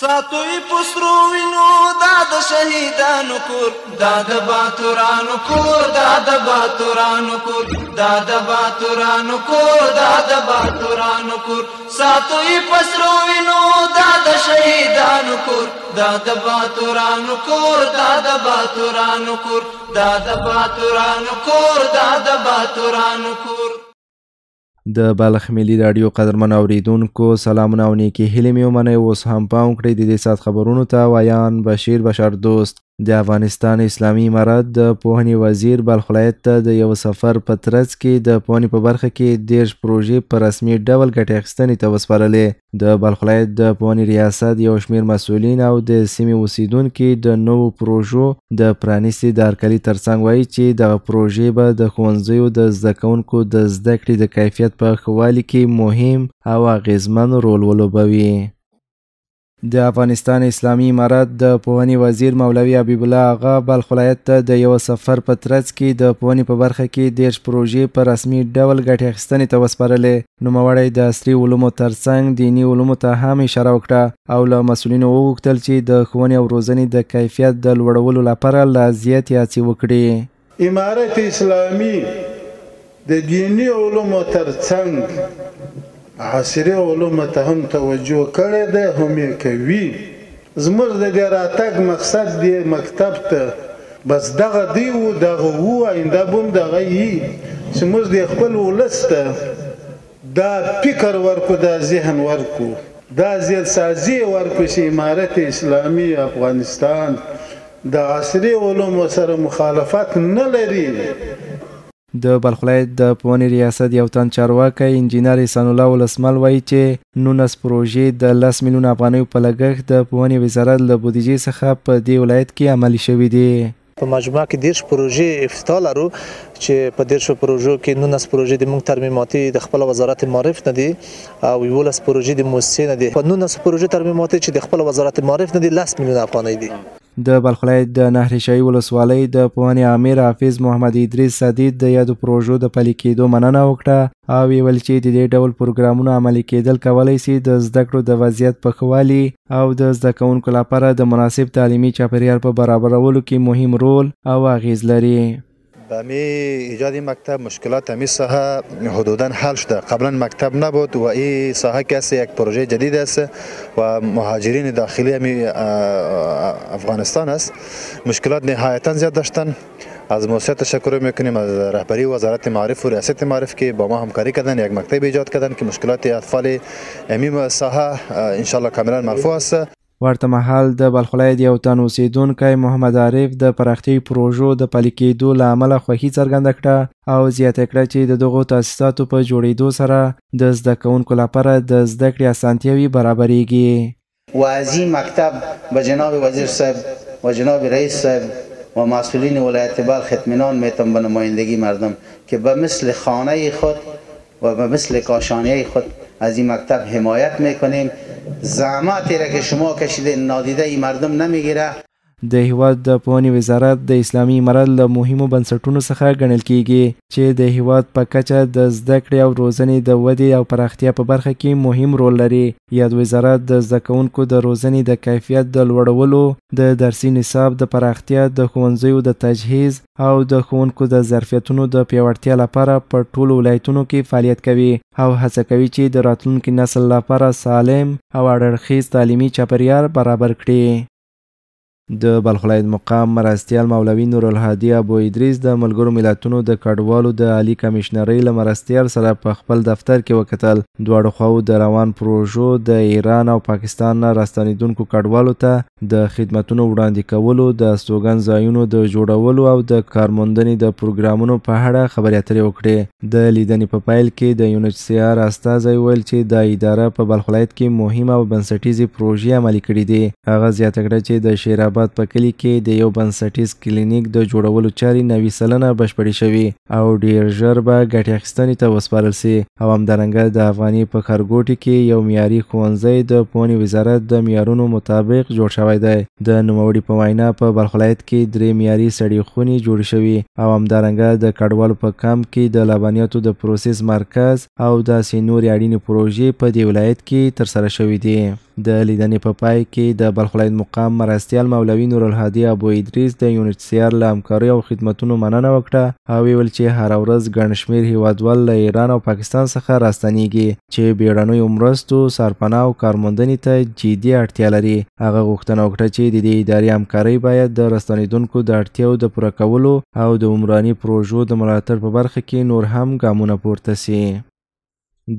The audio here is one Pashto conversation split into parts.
ساتوی پسرو وینو دا د شهیدانو کور دا د باتورانو کور دا د باتورانو کور دا د باتورانو کور دا د باتورانو کور ساتوی پسرو وینو دا د شهیدانو کور دا د باتورانو کور دا د باتورانو کور دا د باتورانو کور دا د باتورانو کور. د بلخ ملي رادیو قدرمن اوریدونکو سلامونه او نیکی هیلې مې ومنئ. اوس هم پام کړئ د دې ساعت خبرونو ته. ویان بشیر بشار دوست. د افغانستان اسلامي امارت د پوهنې وزیر بلخ ولایت ته د یو سفر په ترڅ کې د پوهنې په برخه کې 10 پروژې په رسمي ډول ګټې اخیستنې ته وسپارلې. د بلخ ولایت د پوهنې ریاست یو شمېر مسؤلین او د سیمې اوسیدونکي د نوو پروژو د پرانیستي د هرکلي ترڅنګ وایي چې دغه پروژې به د ښوونځیو د زده کوونکو د زده کړې د کیفیت په ښه والي کې مهم او اغیزمن رول ولوبوي. د افغانستان اسلامي امارت د پوهنې وزیر مولوي حبیب الله آغا بلخ ولایت ته د یو سفر په ترڅ کې د پوهنې په برخه کې 10 پروژې په رسمي ډول ګټې اخیستنې ته وسپارلې. نوموړی د عصري علومو ترڅنګ دیني علومو ته هم اشاره وکړه او له مسؤلینو وغوښتل چې د ښوونې او روزنې د کیفیت د لوړولو لپاره لا زیاتې هڅې وکړي. امارت اسلامي د دیني علومو ترڅنګ عصري علومو ته هم توجه کړې ده، هم یې کوي. زموږ د دې راتګ مقصد دی مکتب ته بس دغه دی و دغه و آینده به هم دغه وي چې موږ د خپل ولس ته دا فکر ورکو، دا ذهن ورکو، دا ذهنسازي ورکو چې امارت اسلامي افغانستان د عصري علومو سره مخالفت نه لري. د بلخ ولایت د پوهنې ریاست یو تن چارواکی انجینر احسان الله ولسمل وایي چې 19 پروژې د 10 میلیون افغانیو په لګښت د پوهنې وزارت له بودیجې څخه په دې ولایت کې عملي شوي دي. په مجموعه کې 10 پروژې افتتاح لرو چې په 10 پروژو کې 19 پروژې د موږ ترمیماتي د خپل وزارت معارف نه دي او 11 پروژې د مؤسسې نه دي. په 19 پروژې ترمیماتي چې د خپل وزارت معارف نه دي 10 میلیون افغانۍ دي. د بلخ ولایت د نهرشاهي ولسوالۍ د پوهنې امیر حافظ محمد ادریس سدید د یادو پروژو د پلي کېدو مننه وکړه او ویل چې د دې ډول پروګرامونو عملي کېدل کولی شي د زده کړو د وضعیت په ښه والي او د زده کوونکو لپاره د مناسب تعلیمي چاپیریال په برابرولو کې مهم رول او اغیز لري. به می ایجاد این مکتب مشکلات همین ساحه حدودا حل شده. قبلا مکتب نبود و این ساحه کسی یک پروژه جدید است و مهاجرین داخلی همین افغانستان است. مشکلات نهایتا زیاد داشتن. از مؤسسه تشکر میکنیم از رهبری وزارت معارف و ریاست معارف که با ما همکاری کردن، یک مکتب ایجاد کردن که مشکلات اطفال همین ساحه ان شاء الله کاملا مرفوع است. ورته مهال د بلخ ولایت یو تن اوسیدونکی محمد عارف د پراختیايي پروژو د پلي کېدو له امله خوښي څرګنده کړه او زیاته کړه چې د دغو تاسیساتو په جوړېدو سره د زده کوونکو لپاره د زده کړې اسانتیاوې برابریږي. و از این مکتب به جناب وزیر صاحب و جناب رئیس صاحب و مسئولین ولایت بلخ اطمینان میتم به نمایندگی مردم که به مثل خانه خود و به مثل کاشانه خود از این مکتب حمایت میکنیم. زحماتی را که شما کشیدین نادیده ای مردم نمیگیره. د هیواد د پوهنې وزارت د اسلامي امارت له مهمو بنسټونو څخه ګڼل کیږي چې د هیواد په کچه د زده کړې او روزنې د ودې او پراختیا په برخه کې مهم رول لري. یاد وزارت د زده کوونکو د روزنې د کیفیت د لوړولو، د درسي نصاب د پراختیا، د ښوونځیو د تجهیز او د ښوونکو د ظرفیتونو د پیاوړتیا لپاره په ټولو ولایتونو کې فعالیت کوي او هڅه کوي چې د راتلونکي نسل لپاره سالم او اړخیز تعلیمي چاپیریال برابر کړي. د بلخ ولایت مقام مرستیال مولوي نورالهادي ابو ادریس د ملګرو ملتونو د کډوالو د عالی کمشنرۍ له مرستیال سره په خپل دفتر کې وکتل. دواړو خواو د روان پروژو د ایران او پاکستان نه راستنیدونکو کډوالو ته د خدمتونو وړاندې کولو، د استوګن ځایونو د جوړولو او د کارموندنې د پروګرامونو په اړه خبرې اترې وکړې. د لیدنې په پیل کې د UNHCR استازی ویل چې د اداره په بلخ ولایت کې مهمه او بنسټیزې پروژې عملي کړې دي. هغه زیاته کړه چې د شیر آباد په کلي کې د یو بنسټیز کلینیک د جوړولو چارې 90% بشپړې شوي او ډیر ژر به ګټې اخیستنې ته وسپارل سي او همدارنګه د افغاني په ښارګوټي کې یو معیاري ښوونځی د پوهنې وزارت د معیارونو مطابق جوړ شوی دی. د نوموړي په وینا په بلخ ولایت کې 3 معیاري سړې خونې جوړې شوي او همدارنګه د کډوالو په کمپ کې د لبنیاتو د پروسس مرکز او داسې نورې اړینې پروژې په دې ولایت کې ترسره شوي دي. د لیدنې په پای کې د بلخ ولایت مقام مرستیال مولوي نورالهادي ابو ادریس د UNHCR له همکارۍ او خدمتونو مننه وکړه او ویل چې هر ورځ ګڼ شمېر هیوادوال له ایران او پاکستان څخه راستنیږي چې بیړنیو مرستو سرپناه او کارموندنې ته جدي اړتیا لري. هغه غوښتنه وکړه چې د دې ادارې همکارۍ باید د راستنېدونکو د اړتیاو د پوره کولو او د عمراني پروژو د ملاتړ په برخه کې نور هم ګامونه پورته سي.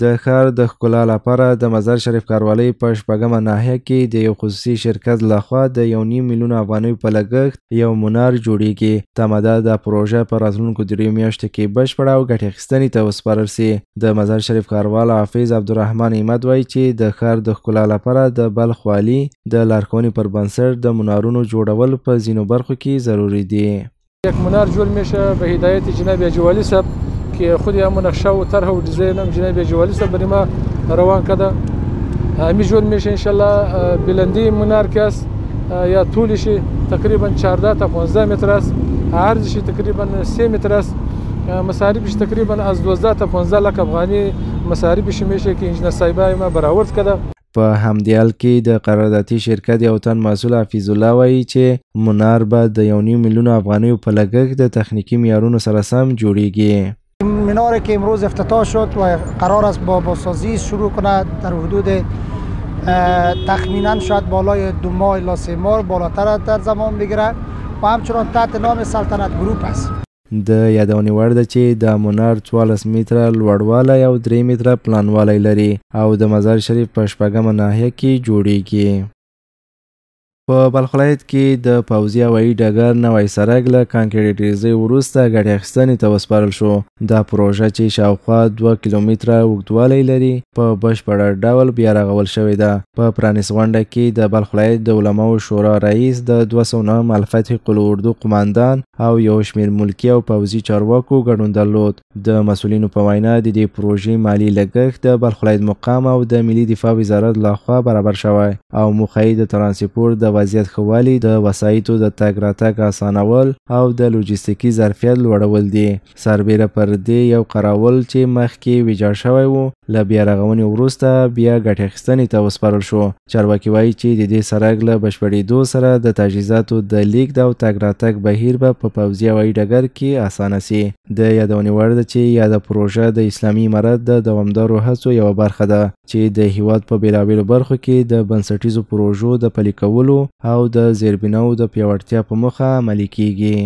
د ښار د ښکلا لپاره د مزار شریف ښاروالۍ په 8مه ناحیه کې د یو خصوصي شرکت لخوا د 1.5 میلیون افغانیو په لګښت یو منار جوړیږي. تمه ده دا پروژه په راتلونکو 3 میاشتو کې بشپړه او ګټې اخیستنې ته وسپارل سي. د مزار شریف ښاروال حافظ عبدالرحمن احمد وایي چې د ښار د ښکلا لپاره د بلخ والي د لارښوونې پر بنسټ د منارونو جوړول په ځینو برخو کې ضروری دي. یک منار جوړ میشه به هدایت جناب اجوالی صاحب که خود هم نقشه و طرح و دیزاین هم جناب اجوالی صاحب برای ما روان کرده. همی جور میشه انشالله بلندی منار که است یا طولش تقریبا 14 تا 15 متر است، عرضش تقریبا 3 متر است، مصارفش تقریبا از 12 تا 15 لک افغانی مصارفش میشه که انجینر صاحبای ما برآورد کرده. په همدې حال کې د قراردادي شرکت یو تن مسؤل حفیظ الله وایي چې منار به د 1.5 میلیون افغانیو په لګښت د تخنیکی معیارونو سره سم جوړیږي. مناری که امروز افتتاح شد و قرار است با بازسازی شروع کنه در حدود تخمینا شاید بالای 2 ماه الی 3 ماه بالاتر در زمان بگیره و همچنان تحت نام سلطنت گروپ است. د یادونې وړ ده چې د منار 14 متره لوړوالی او 3 متره پلانوالی لري او د مزار شریف په 8مه ناحیه کې جوړیږي. په بلخ ولایت کې د پوځي هوایي ډګر نوی سرک له کانکریټیزۍ وروسته ګټې اخیستنې ته وسپارل شو. دا پروژه چې شاوخوا 2 کیلومتره اوږدوالی لري په بشپړه ډول بیا رغول شوې ده. په پرانیست غونډه کې د بلخ ولایت د علماو شورا رئیس د 209 الفتح قل اردو قماندان او یو شمېر ملکي او پوځي چارواکو ګډون درلود. د مسؤلینو په وینا د دې پروژې مالی لګښت د بلخ ولایت مقام او د ملي دفاع وزارت لخوا برابر شوی او موخه یې د ترانسپورت د وضعیت ښه والی، د وسایطو د تګ راتګ اسانول او د لوجستیکي ظرفیت لوړول دي. سربیره پر دې یو قراول چې مخکې ویجاړ شوی و له بیا رغونې وروسته بیا ګټې اخیستنې ته وسپارل شو. چارواکي وایي چې د دې سرک له بشپړېدو سره د تجهیزاتو د لیږد او تګ راتګ بهیر به په پوځي هوایي ډګر کې اسانه سي. د یادونې وړ ده چې یاده پروژه د اسلامي امارت د دوامدارو هڅو یوه برخه ده چې د هیواد په بېلابېلو برخو کې د بنسټیزو پروژو د پلي کولو او د زیربناو د پیاوړتیا په موخه عملي کیږي.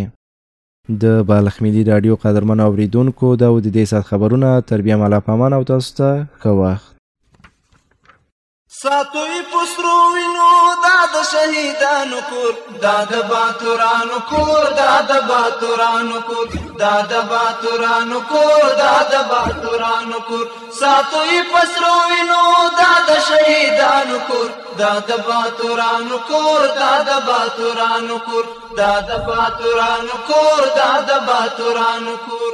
د بالخ ملي راډیو قدرمنو اوریدونکو دا د دې ساعت خبرونه تر بیا ملا پامان او تاسو ته ښه وخت. ساتوی پسرو وینو دا د شهیدانو کور، دا د باتورانو کور، دا د باتورانو کور، دا د باتورانو کور، دا د باتورانو کور. ساتوی پسرو وینو دا د شهیدانو کور، دا د باتورانو کور، دا د باتورانو کور، دا د باتورانو کور، دا د باتورانو کور.